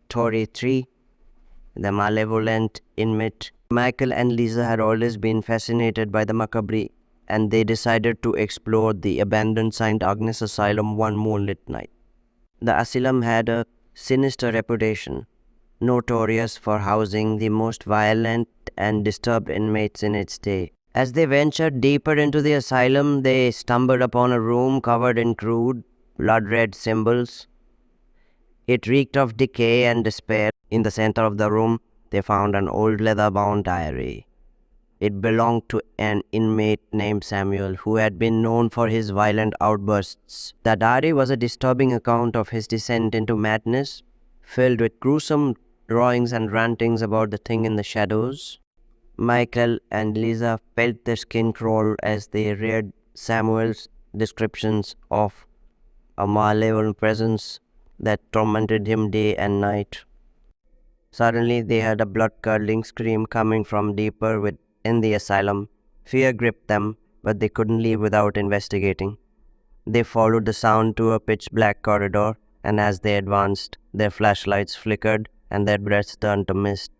Tory 3, the malevolent inmate. Michael and Lisa had always been fascinated by the macabre, and they decided to explore the abandoned St. Agnes Asylum one moonlit night. The asylum had a sinister reputation, notorious for housing the most violent and disturbed inmates in its day. As they ventured deeper into the asylum, they stumbled upon a room covered in crude, blood-red symbols. It reeked of decay and despair. In the center of the room, they found an old leather-bound diary. It belonged to an inmate named Samuel, who had been known for his violent outbursts. The diary was a disturbing account of his descent into madness, filled with gruesome drawings and rantings about the thing in the shadows. Michael and Lisa felt their skin crawl as they read Samuel's descriptions of a malevolent presence that tormented him day and night. Suddenly, they heard a blood-curdling scream coming from deeper within the asylum. Fear gripped them, but they couldn't leave without investigating. They followed the sound to a pitch-black corridor, and as they advanced, their flashlights flickered and their breaths turned to mist.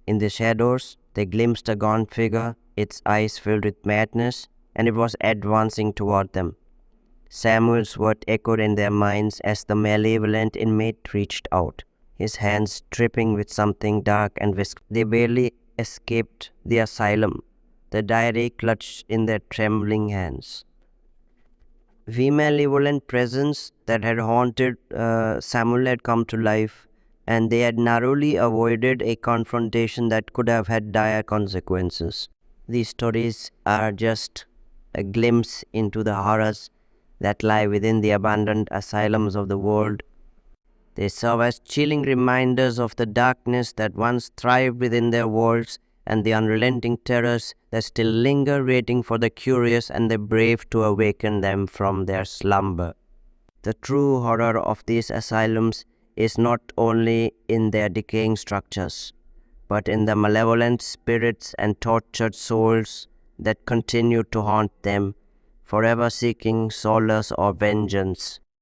In the shadows, they glimpsed a gaunt figure, its eyes filled with madness, and it was advancing toward them. Samuel's words echoed in their minds as the malevolent inmate reached out, his hands dripping with something dark and viscous. They barely escaped the asylum, the diary clutched in their trembling hands. The malevolent presence that had haunted Samuel had come to life, and they had narrowly avoided a confrontation that could have had dire consequences. These stories are just a glimpse into the horrors that lie within the abandoned asylums of the world. They serve as chilling reminders of the darkness that once thrived within their walls and the unrelenting terrors that still linger, waiting for the curious and the brave to awaken them from their slumber. The true horror of these asylums is not only in their decaying structures, but in the malevolent spirits and tortured souls that continue to haunt them, forever seeking solace or vengeance.